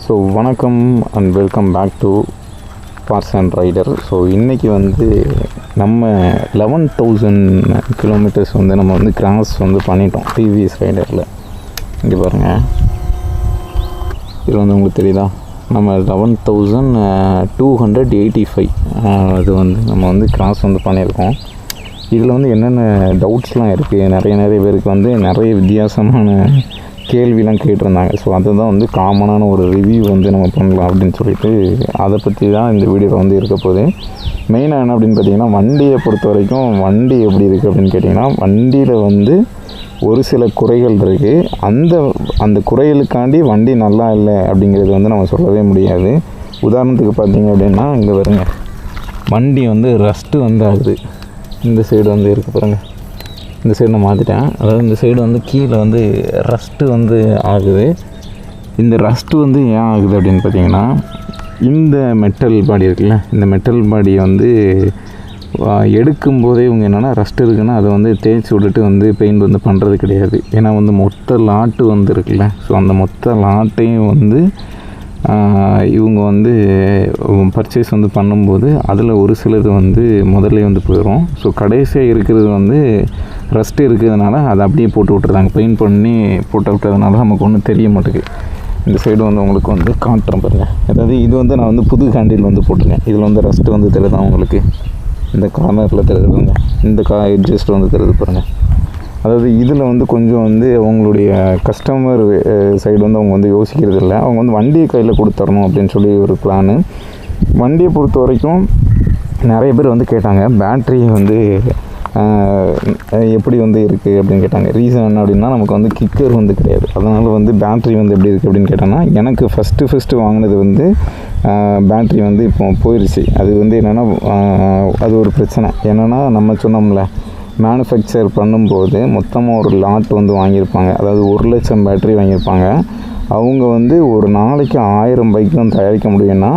So வணக்கம் and welcome back to bars and rider. So இன்றைக்கி வந்து நம்ம 11,000 கிலோமீட்டர்ஸ் வந்து நம்ம வந்து கிராஸ் வந்து பண்ணிட்டோம் டிவிஎஸ் ரைடரில். இங்கே பாருங்கள், இது வந்து உங்களுக்கு தெரியுதா, நம்ம 11,285 அது வந்து நம்ம வந்து கிராஸ் வந்து பண்ணியிருக்கோம். இதில் வந்து என்னென்ன டவுட்ஸ்லாம் இருக்குது, நிறைய பேருக்கு வந்து நிறைய வித்தியாசமான கேள்விலாம் கேட்டிருந்தாங்க. ஸோ அதுதான் வந்து காமனான ஒரு ரிவ்யூ வந்து நம்ம பண்ணலாம் அப்படின்னு சொல்லிட்டு அதை பற்றி தான் இந்த வீடியோவில் வந்து இருக்க போகுது. மெயினாக என்ன அப்படின்னு பார்த்தீங்கன்னா, வண்டியை பொறுத்த வரைக்கும் வண்டி எப்படி இருக்குது அப்படின்னு கேட்டிங்கன்னா, வண்டியில் வந்து ஒரு சில குறைகள் இருக்குது. அந்த குறைகளுக்காண்டி வண்டி நல்லா இல்லை அப்படிங்கிறது வந்து நம்ம சொல்லவே முடியாது. உதாரணத்துக்கு பார்த்தீங்க அப்படின்னா, இங்கே வருங்க, வண்டி வந்து ரஸ்ட்டு வந்து ஆகுது. இந்த சைடு வந்து இருக்குது பாருங்கள், இந்த சைடு நான் மாற்றிட்டேன். அதாவது இந்த சைடு வந்து கீழே வந்து ரஸ்ட்டு வந்து ஆகுது. இந்த ரஸ்ட்டு வந்து ஏன் ஆகுது அப்படின்னு பார்த்தீங்கன்னா, இந்த மெட்டல் பாடி இருக்குல்ல, இந்த மெட்டல் பாடியை வந்து எடுக்கும்போதே இவங்க என்னென்னா ரஸ்ட் இருக்குன்னா அதை வந்து தேய்ச்சி விட்டுட்டு வந்து பெயிண்ட் வந்து பண்ணுறது கிடையாது. ஏன்னா வந்து மொத்த லாட்டு வந்து இருக்குல்ல, ஸோ அந்த மொத்த லாட்டையும் வந்து இவங்க வந்து பர்ச்சேஸ் வந்து பண்ணும்போது அதில் ஒரு சிலது வந்து முதல்ல வந்து போயிடும். ஸோ கடைசியாக இருக்கிறது வந்து ரஸ்ட்டு இருக்கிறதுனால அதை அப்படியே போட்டு விட்டுறாங்க, பெயிண்ட் பண்ணி போட்டு விட்டதுனால நமக்கு ஒன்றும் தெரிய மாட்டேங்குது. இந்த சைடு வந்து உங்களுக்கு வந்து காட்டுறேன் பாருங்கள். அதாவது இது வந்து நான் வந்து புது ஹேண்டில் வந்து போட்டிருக்கேன். இதில் வந்து ரஸ்ட்டு வந்து தெரியுதான் உங்களுக்கு, இந்த கார்னரில் தெரியுது பாருங்க, இந்த எட்ஜஸ்ட் வந்து தெரியுது பாருங்கள். அதாவது இதில் வந்து கொஞ்சம் வந்து அவங்களுடைய கஸ்டமர் சைடு வந்து அவங்க வந்து யோசிக்கிறது இல்லை. அவங்க வந்து வண்டியை கையில் கொடுத்துடணும் அப்படின்னு சொல்லி ஒரு பிளானு. வண்டியை பொறுத்த வரைக்கும் நிறைய பேர் வந்து கேட்டாங்க, பேட்ரி வந்து எப்படி வந்து இருக்குது அப்படின்னு கேட்டாங்க. ரீசன் என்ன அப்படின்னா, நமக்கு வந்து கிக்கர் வந்து கிடையாது. அதனால் வந்து பேட்ரி வந்து எப்படி இருக்குது அப்படின்னு கேட்டாங்கன்னா, எனக்கு ஃபஸ்ட்டு வாங்கினது வந்து பேட்ரி வந்து இப்போ போயிடுச்சு. அது வந்து என்னென்னா, அது ஒரு பிரச்சனை. என்னென்னா, நம்ம சொன்னோம்ல, மேனுஃபேக்சர் பண்ணும்போது மொத்தமாக ஒரு லாட் வந்து வாங்கியிருப்பாங்க. அதாவது 1,00,000 பேட்ரி வாங்கியிருப்பாங்க. அவங்க வந்து ஒரு நாளைக்கு 1000 பைக் தான் தயாரிக்க முடியும்னா,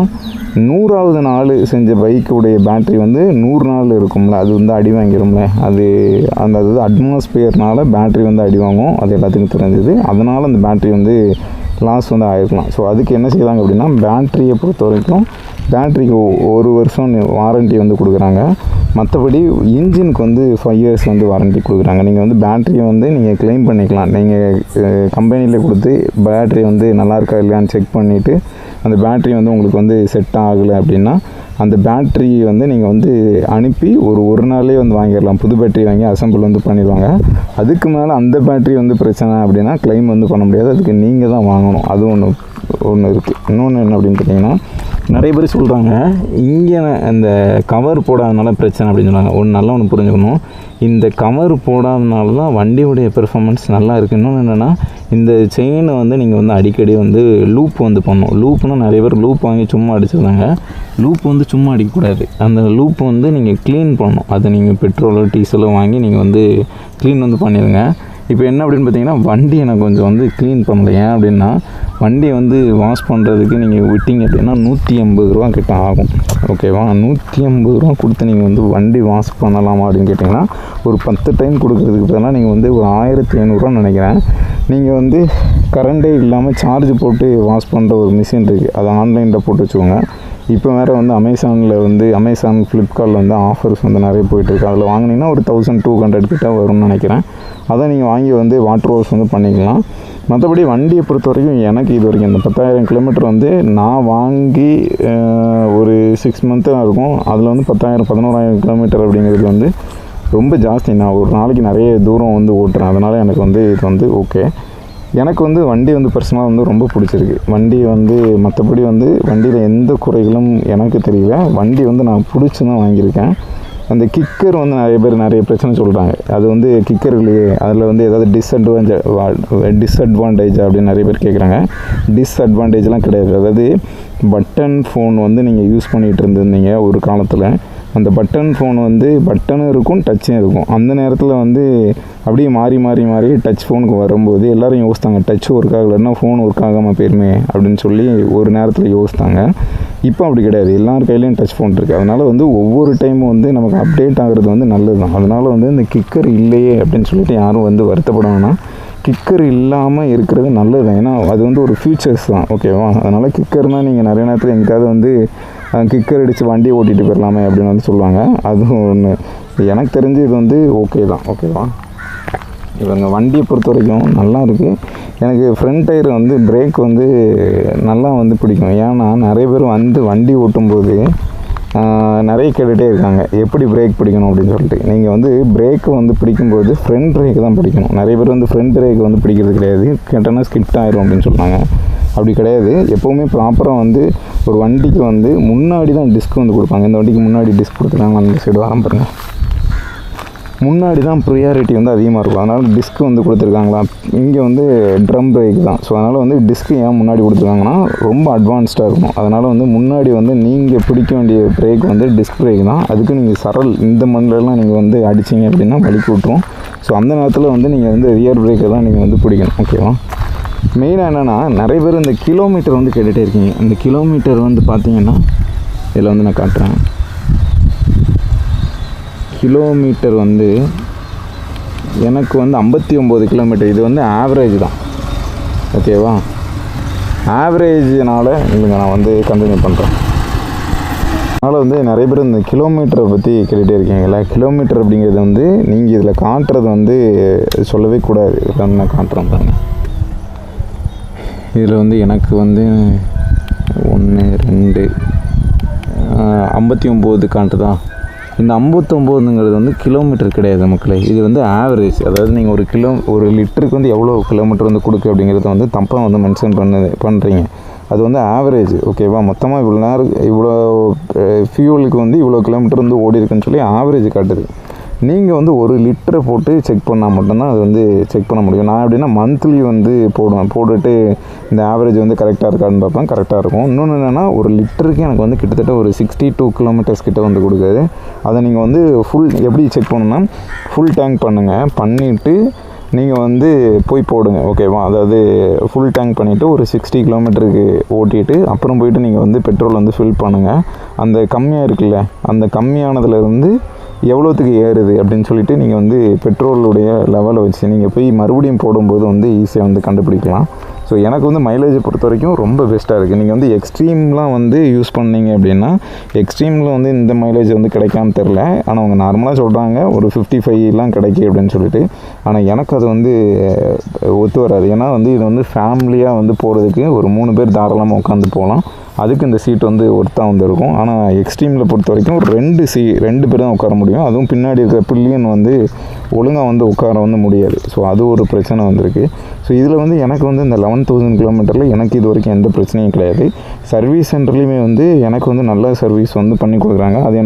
100வது நாள் செஞ்ச பைக்குடைய பேட்ரி வந்து 100 நாள் இருக்கும்ல, அது வந்து அடி வாங்கிடும்ல. அது அட்மாஸ்பியர்னால் பேட்ரி வந்து அடி வாங்கும், அது எல்லாத்துக்கும் தெரிஞ்சது. அதனால் அந்த பேட்ரி வந்து லாஸ் வந்து ஆகிருக்கலாம். ஸோ அதுக்கு என்ன செய்வாங்க அப்படின்னா, பேட்ரியை பொறுத்த வரைக்கும் பேட்ரிக்கு 1 வருஷம் வாரண்ட்டி வந்து கொடுக்குறாங்க. மற்றபடி இன்ஜினுக்கு வந்து 5 இயர்ஸ் வந்து வாரண்ட்டி கொடுக்குறாங்க. நீங்கள் வந்து பேட்ரியை வந்து நீங்கள் க்ளைம் பண்ணிக்கலாம். நீங்கள் கம்பெனியில் கொடுத்து பேட்ரி வந்து நல்லா இருக்கா இல்லையான்னு செக் பண்ணிவிட்டு, அந்த பேட்ரி வந்து உங்களுக்கு வந்து செட் ஆகலை அப்படின்னா, அந்த பேட்ரி வந்து நீங்கள் வந்து அனுப்பி ஒரு நாளே வந்து வாங்கிடலாம். புது பேட்ரி வாங்கி அசம்பிள் வந்து பண்ணிடுவாங்க. அதுக்கு மேலே அந்த பேட்ரி வந்து பிரச்சனை அப்படின்னா க்ளைம் வந்து பண்ண முடியாது. அதுக்கு நீங்கள் தான் வாங்கணும். அது ஒன்று இருக்குது. இன்னொன்று என்ன அப்படின்னு பார்த்தீங்கன்னா, நிறைய பேர் சொல்கிறாங்க, இங்கே அந்த கவர் போடாதனால பிரச்சனை அப்படின்னு சொல்கிறாங்க. ஒன்று புரிஞ்சுக்கணும், இந்த கவர் போடாதனால தான் வண்டியுடைய பெர்ஃபார்மன்ஸ் நல்லா இருக்குது. இன்னொன்று என்னென்னா, இந்த செயினை வந்து நீங்கள் வந்து அடிக்கடி வந்து லூப் வந்து பண்ணணும். லூப்னால் நிறைய பேர் லூப் வாங்கி சும்மா அடிச்சிருந்தாங்க. லூப் வந்து சும்மா அடிக்கக்கூடாது. அந்த லூப் வந்து நீங்கள் க்ளீன் பண்ணணும். அதை நீங்கள் பெட்ரோலோ டீசலோ வாங்கி நீங்கள் வந்து க்ளீன் வந்து பண்ணிடுங்க. இப்போ என்ன அப்படின்னு பார்த்தீங்கன்னா, வண்டி எனக்கு கொஞ்சம் வந்து க்ளீன் பண்ணல. ஏன் அப்படின்னா, வண்டியை வந்து வாஷ் பண்ணுறதுக்கு நீங்கள் விட்டிங்க அப்படின்னா 180 ரூபா கிட்ட ஆகும். ஓகேவா, 180 ரூபா கொடுத்து நீங்கள் வந்து வண்டி வாஷ் பண்ணலாமா அப்படின்னு கேட்டிங்கன்னா, ஒரு 10 டைம் கொடுக்குறதுக்கு பதிலாக நீங்கள் வந்து ஒரு 1500 நினைக்கிறேன். நீங்கள் வந்து கரண்டே இல்லாமல் சார்ஜ் போட்டு வாஷ் பண்ணுற ஒரு மிஷின் இருக்குது. அதை ஆன்லைனில் போட்டு வச்சுக்கோங்க. இப்போ வேறு வந்து அமேசான் ஃப்ளிப்கார்ட்டில் வந்து ஆஃபர்ஸ் வந்து நிறைய போயிட்டுருக்கு. அதில் வாங்கினீங்கன்னா ஒரு 1200 கிட்ட வரும்னு நினைக்கிறேன். அதை நீங்கள் வாங்கி வந்து வாட்டர் வாஷ் வந்து பண்ணிக்கலாம். மற்றபடி வண்டியை பொறுத்த வரைக்கும் எனக்கு இது வரைக்கும் இந்த 10,000 கிலோமீட்டர் வந்து நான் வாங்கி ஒரு 6 மந்த்து தான் இருக்கும். அதில் வந்து 11,000 கிலோமீட்டர் அப்படிங்கிறது வந்து ரொம்ப ஜாஸ்தி. நான் ஒரு நாளைக்கு நிறைய தூரம் வந்து ஓட்டுறேன். அதனால் எனக்கு வந்து இது வந்து ஓகே. எனக்கு வந்து வண்டி வந்து பர்சனலாக வந்து ரொம்ப பிடிச்சிருக்கு. வண்டி வந்து மற்றபடி வந்து வண்டியில் எந்த குறைகளும் எனக்கு தெரியல. வண்டி வந்து நான் பிடிச்சி தான் வாங்கியிருக்கேன். அந்த கிக்கர் வந்து நிறைய பிரச்சனை சொல்கிறாங்க. அது வந்து கிக்கர் இல்லையே, அதில் வந்து ஏதாவது டிஸ்அட்வான்டேஜ் அப்படின்னு நிறைய பேர் கேட்குறாங்க. டிஸ்அட்வான்டேஜ்லாம் கிடையாது. அதாவது பட்டன் ஃபோன் வந்து நீங்கள் யூஸ் பண்ணிகிட்டு இருந்திருந்தீங்க ஒரு காலத்தில். அந்த பட்டன் ஃபோன் வந்து பட்டனும் இருக்கும், டச்சும் இருக்கும். அந்த நேரத்தில் வந்து அப்படியே மாறி டச் ஃபோனுக்கு வரும்போது எல்லோரும் யோசித்தாங்க, டச் ஒர்க் ஆகலைன்னா ஃபோன் ஒர்க் ஆகாமல் போயிருமே அப்படின்னு சொல்லி ஒரு நேரத்தில் யோசித்தாங்க. இப்போ அப்படி கிடையாது. எல்லார் கையிலையும் டச் ஃபோன் இருக்குது. அதனால் வந்து ஒவ்வொரு டைமும் வந்து நமக்கு அப்டேட் ஆகிறது வந்து நல்லது தான். அதனால் வந்து இந்த கிக்கர் இல்லையே அப்படின்னு சொல்லிட்டு யாரும் வந்து வருத்தப்படணும்னா, கிக்கர் இல்லாமல் இருக்கிறது நல்லது தான். ஏன்னா அது வந்து ஒரு ஃபியூச்சர்ஸ் தான், ஓகேவா? அதனால் கிக்கர்னால் நீங்கள் நிறைய நேரத்தில் எங்கேயாவது வந்து கிக்கர் அடித்து வண்டியை ஓட்டிகிட்டு போயிடலாமே அப்படின்னு வந்து சொல்லுவாங்க. அதுவும் ஒன்று எனக்கு தெரிஞ்சு இது வந்து ஓகே தான், ஓகேவா? இவங்க வண்டியை பொறுத்த வரைக்கும் நல்லா இருக்குது. எனக்கு ஃப்ரண்ட் டயர் வந்து பிரேக் வந்து நல்லா வந்து பிடிக்கும். ஏன்னா நிறைய பேர் வந்து வண்டி ஓட்டும்போது நிறைய கேட்டுகிட்டே இருக்காங்க எப்படி பிரேக் பிடிக்கணும் அப்படின்னு சொல்லிட்டு. நீங்கள் வந்து பிரேக்கு வந்து பிடிக்கும்போது ஃப்ரண்ட் பிரேக்கு தான் பிடிக்கணும். நிறைய பேர் வந்து ஃப்ரண்ட் பிரேக் வந்து பிடிக்கிறது கிடையாது, கேட்டோன்னா ஸ்கிட் ஆயிரும் அப்படின்னு சொல்கிறாங்க. அப்படி கிடையாது. எப்போவுமே ப்ராப்பராக வந்து ஒரு வண்டிக்கு வந்து முன்னாடி தான் டிஸ்க் வந்து கொடுப்பாங்க. இந்த வண்டிக்கு முன்னாடி டிஸ்க் கொடுத்துருக்காங்க, அந்த சைடு வரம் பாருங்கள், முன்னாடி தான் ப்ரியாரிட்டி வந்து அதிகமாக இருக்கும். அதனால் டிஸ்க் வந்து கொடுத்துருக்காங்களா. இங்கே வந்து ட்ரம் பிரேக் தான். ஸோ அதனால் வந்து டிஸ்க்கு ஏன் முன்னாடி கொடுத்துருக்காங்கன்னா ரொம்ப அட்வான்ஸ்டாக இருக்கும். அதனால் வந்து முன்னாடி வந்து நீங்கள் பிடிக்க வேண்டிய பிரேக் வந்து டிஸ்க் பிரேக் தான். அதுக்கு நீங்கள் சரல் இந்த மண்ணிலலாம் நீங்கள் வந்து அடிச்சிங்க அப்படின்னா வலிக்கு விட்ரும். ஸோ அந்த நேரத்தில் வந்து நீங்கள் வந்து ரியர் பிரேக்கை தான் நீங்கள் வந்து பிடிக்கணும், ஓகேவா? மெயினாக என்னென்னா நிறைய பேர் இந்த கிலோமீட்டர் வந்து கேட்டுகிட்டே இருக்கீங்க. இந்த கிலோமீட்டர் வந்து பார்த்தீங்கன்னா இதில் வந்து நான் காட்டுறேன். கிலோமீட்டர் வந்து எனக்கு வந்து 59 கிலோமீட்டர். இது வந்து ஆவரேஜ் தான், ஓகேவா? ஆவரேஜினால் இல்லைங்க, நான் வந்து கண்டினியூ பண்ணுறேன். அதனால் வந்து நிறைய பேர் இந்த கிலோமீட்டரை பற்றி கேட்டுகிட்டே இருக்கீங்களா. கிலோமீட்டர் அப்படிங்கிறது வந்து நீங்கள் இதில் காட்டுறது வந்து சொல்லவே கூடாது. இதில் வந்து நான் காட்டுறேன் பாருங்கள். இதில் வந்து எனக்கு வந்து 1 2 59 காட்டுதா. இந்த 59ங்கிறது வந்து கிலோமீட்டர் கிடையாது மக்களே, இது வந்து ஆவரேஜ். அதாவது நீங்கள் ஒரு லிட்டருக்கு வந்து எவ்வளோ கிலோமீட்டர் வந்து கொடுக்கு அப்படிங்கிறத வந்து தப்பாக வந்து மென்ஷன் பண்ணுறீங்க. அது வந்து ஆவரேஜ், ஓகேவா? மொத்தமாக இவ்வளோ நேரம் இவ்வளோ ஃபியூலுக்கு வந்து இவ்வளோ கிலோமீட்டர் வந்து ஓடி இருக்குன்னு சொல்லி ஆவரேஜ் காட்டுது. நீங்கள் வந்து ஒரு லிட்டரை போட்டு செக் பண்ணால் மட்டும்தான் அது வந்து செக் பண்ண முடியும். நான் எப்படின்னா மந்த்லி வந்து போட்டுட்டு இந்த ஆவரேஜ் வந்து கரெக்டாக இருக்கான்னு பார்ப்பேன். கரெக்டாக இருக்கும். இன்னொன்று என்னென்னா ஒரு லிட்டருக்கு எனக்கு வந்து கிட்டத்தட்ட ஒரு 62 கிலோமீட்டர்ஸ் கிட்ட வந்து கொடுக்குது. அதை நீங்கள் வந்து எப்படி செக் பண்ணணும்னா ஃபுல் டேங்க் பண்ணுங்கள். பண்ணிவிட்டு நீங்கள் வந்து போய் போடுங்க, ஓகேவா? அதாவது ஃபுல் டேங்க் பண்ணிவிட்டு ஒரு 60 கிலோமீட்டருக்கு ஓட்டிட்டு அப்புறம் போயிட்டு நீங்கள் வந்து பெட்ரோல் வந்து ஃபில் பண்ணுங்கள். அந்த கம்மியாக இருக்குல்ல, அந்த கம்மியானதுலேருந்து எவ்வளோத்துக்கு ஏறுது அப்படின்னு சொல்லிட்டு நீங்கள் வந்து பெட்ரோலுடைய லெவலை வச்சு நீங்கள் போய் மறுபடியும் போடும்போது வந்து ஈஸியாக வந்து கண்டுபிடிக்கலாம். ஸோ எனக்கு வந்து மைலேஜை பொறுத்த வரைக்கும் ரொம்ப பெஸ்ட்டாக இருக்குது. நீங்கள் வந்து எக்ஸ்ட்ரீம்லாம் வந்து யூஸ் பண்ணீங்க அப்படின்னா எக்ஸ்ட்ரீமில் வந்து இந்த மைலேஜ் வந்து கிடைக்காம தெரில. ஆனால் அவங்க நார்மலாக சொல்கிறாங்க ஒரு 55லாம் கிடைக்கும் அப்படின்னு சொல்லிட்டு. ஆனால் எனக்கு அது வந்து ஒத்து வராது. ஏன்னா வந்து இது வந்து ஃபேமிலியாக வந்து போகிறதுக்கு ஒரு 3 பேர் தாராளமாக உட்காந்து போகலாம். அதுக்கு இந்த சீட் வந்து ஒர்த்தாக வந்து இருக்கும். ஆனால் எக்ஸ்ட்ரீமில் பொறுத்த வரைக்கும் ஒரு 2 பேர் தான் உட்கார முடியும். அதுவும் பின்னாடி இருக்கிற பில்லியன் வந்து ஒழுங்காக வந்து உட்கார வந்து முடியாது. ஸோ அது ஒரு பிரச்சனை வந்திருக்கு. ஸோ இதில் வந்து எனக்கு வந்து இந்த 11,000 கிலோமீட்டரில் எனக்கு இது வரைக்கும் எந்த பிரச்சனையும் கிடையாது. சர்வீஸ் சென்டர்லேயுமே வந்து எனக்கு வந்து நல்ல சர்வீஸ் வந்து பண்ணி கொடுக்குறாங்க. அது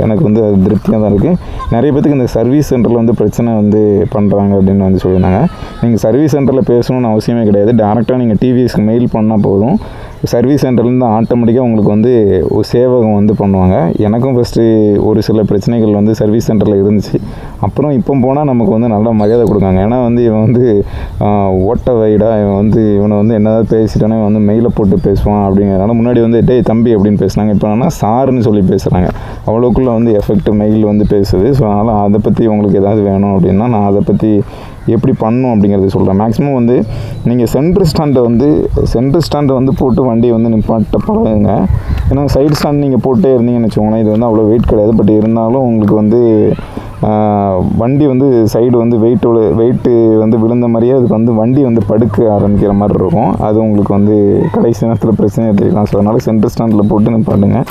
எனக்கு வந்து அது திருப்தியாக தான் இருக்குது. நிறைய பேத்துக்கு இந்த சர்வீஸ் சென்டரில் வந்து பிரச்சனை வந்து பண்ணுறாங்க அப்படின்னு வந்து சொல்லியிருந்தாங்க. நீங்கள் சர்வீஸ் சென்டரில் பேசணும்னு அவசியமே கிடையாது. டேரெக்டாக நீங்கள் டிவிஎஸ்க்கு மெயில் பண்ணால் போதும். சர்வீஸ் சென்டர்லேருந்து ஆட்டோமேட்டிக்காக உங்களுக்கு வந்து ஒரு சேவகம் வந்து பண்ணுவாங்க. எனக்கும் ஃபஸ்ட்டு ஒரு சில பிரச்சனைகள் வந்து சர்வீஸ் சென்டரில் இருந்துச்சு. அப்புறம் இப்போ போனால் நமக்கு வந்து நல்லா மரியாதை கொடுக்காங்க. ஏன்னா வந்து இவன் வந்து ஓட்ட வைடாக இவனை வந்து என்னதான் பேசிட்டானே வந்து மெயிலை போட்டு பேசுவான் அப்படிங்கிறதுனால முன்னாடி வந்து டேய் தம்பி அப்படின்னு பேசுனாங்க. இப்போ என்னன்னா சாருன்னு சொல்லி பேசுகிறாங்க. அவ்வளோக்குள்ளே வந்து எஃபெக்ட் மெயில் வந்து பேசுது. ஸோ அதனால் அதை பற்றி உங்களுக்கு ஏதாவது வேணும் அப்படின்னா நான் அதை பற்றி எப்படி பண்ணணும் அப்படிங்கிறத சொல்கிறேன். மேக்ஸிமம் வந்து நீங்கள் சென்ட்ரு ஸ்டாண்டை வந்து போட்டு வண்டியை வந்து நிப்பாட்ட பழகுங்க. ஏன்னா சைடு ஸ்டாண்ட் நீங்கள் போட்டே இருந்தீங்கன்னு வச்சுக்கோங்களேன், இது வந்து அவ்வளோ வெயிட் கிடையாது. பட் இருந்தாலும் உங்களுக்கு வந்து வண்டி வந்து சைடு வந்து வெயிட்டு வந்து விழுந்த மாதிரியே அதுக்கு வந்து வண்டி வந்து படுக்க ஆரம்பிக்கிற மாதிரி இருக்கும். அது உங்களுக்கு வந்து கடைசி நேரத்தில் பிரச்சனையாக தெரியலாம். ஸோ அதனால் சென்ட்ரு ஸ்டாண்டில் போட்டு நிப்பாட்டுங்க.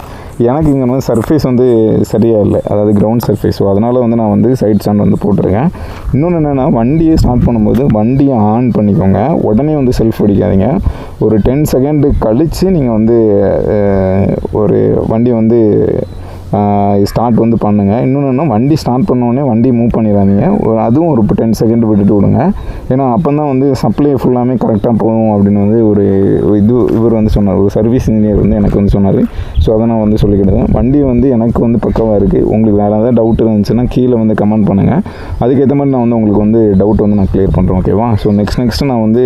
எனக்கு இங்கே வந்து சர்ஃபேஸ் வந்து சரியாக இல்லை, அதாவது கிரவுண்ட் சர்ஃபேஸ். ஸோ அதனால் வந்து நான் வந்து சைட் ஸ்டாண்ட் வந்து போட்டிருக்கேன். இன்னொன்று என்னென்னா வண்டியை ஸ்டார்ட் பண்ணும்போது வண்டியை ஆன் பண்ணிக்கோங்க. உடனே வந்து செல்ஃப் அடிக்காதீங்க. ஒரு 10 செகண்டு கழித்து நீங்கள் வந்து ஒரு வண்டி வந்து ஸ்டார்ட் வந்து பண்ணுங்கள். இன்னொன்று வண்டி ஸ்டார்ட் பண்ணோடனே வண்டி மூவ் பண்ணிடாதீங்க. அதுவும் ஒரு 10 செகண்ட் விட்டுட்டு விடுங்க. ஏன்னா அப்போ தான் வந்து சப்ளை ஃபுல்லாமே கரெக்டாக போகும் அப்படின்னு வந்து இவர் வந்து சொன்னார், ஒரு சர்வீஸ் இன்ஜினியர் வந்து எனக்கு வந்து சொன்னார். ஸோ அதை நான் வந்து சொல்லிக்கிட்டேன். வண்டி வந்து எனக்கு வந்து பக்கவாக இருக்குது. உங்களுக்கு வேறு ஏதாவது டவுட் இருந்துச்சுன்னா கீழே வந்து கமெண்ட் பண்ணுங்கள். அதுக்கேற்ற மாதிரி நான் வந்து உங்களுக்கு வந்து டவுட் வந்து நான் கிளியர் பண்ணுறேன். ஓகேவா? ஸோ நெக்ஸ்ட்டு நான் வந்து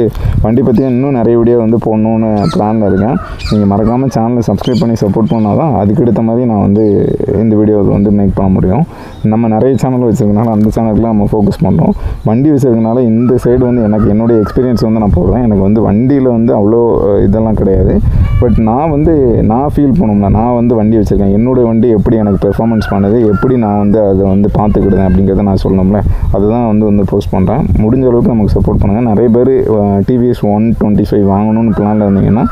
வண்டி பற்றி இன்னும் நிறைய வீடியோ வந்து போடணுன்னு பிளானில் இருக்கேன். நீங்கள் மறக்காமல் சேனலை சப்ஸ்கிரைப் பண்ணி சப்போர்ட் பண்ணால் தான் அதுக்கடுத்த மாதிரி நான் வந்து இந்த வீடியோவை வந்து மேக் பண்ண முடியும். நம்ம நிறைய சேனல் வச்சுருக்கனால அந்த சேனலுக்குலாம் நம்ம ஃபோக்கஸ் பண்ணுறோம். வண்டி வச்சுருக்கனால இந்த சைடு வந்து எனக்கு என்னுடைய எக்ஸ்பீரியன்ஸ் வந்து நான் போடுறேன். எனக்கு வந்து வண்டியில் வந்து அவ்வளோ இதெல்லாம் கிடையாது. பட் நான் ஃபீல் பண்ணோம்னா நான் வந்து வண்டி வச்சுருக்கேன், என்னோடய வண்டி எப்படி எனக்கு பெர்ஃபார்மன்ஸ் பண்ணுது, எப்படி நான் வந்து அதை வந்து பார்த்துக்கிடுதேன் அப்படிங்கிறத நான் சொல்லணும்ல, அதுதான் வந்து போஸ்ட் பண்ணுறேன். முடிஞ்ச அளவுக்கு நமக்கு சப்போர்ட் பண்ணுங்கள். நிறைய பேர் டிவிஎஸ் 125 வாங்கணும்னு பிளானில் இருந்தீங்கன்னா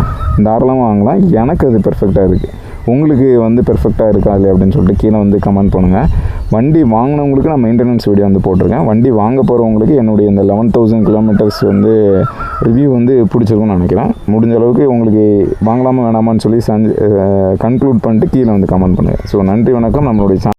தாராளமாக வாங்கலாம். எனக்கு அது பெர்ஃபெக்டாக இருக்குது. உங்களுக்கு வந்து பெர்ஃபெக்டாக இருக்கா இல்லையா அப்படின்னு சொல்லிட்டு கீழே வந்து கமெண்ட் பண்ணுங்கள். வண்டி வாங்கினவங்களுக்கு நான் மெயின்டெனன்ஸ் வீடியோ வந்து போட்டிருக்கேன். வண்டி வாங்க போகிறவங்களுக்கு என்னுடைய இந்த 11,000 கிலோமீட்டர்ஸ் வந்து ரிவ்யூ வந்து பிடிச்சிருக்கும்னு நினைக்கிறேன். முடிஞ்ச அளவுக்கு உங்களுக்கு வாங்கலாமா வேணாமான்னு சொல்லி கன்க்ளூட் பண்ணிட்டு கீழே வந்து கமெண்ட் பண்ணுங்கள். ஸோ நன்றி, வணக்கம். நம்மளுடைய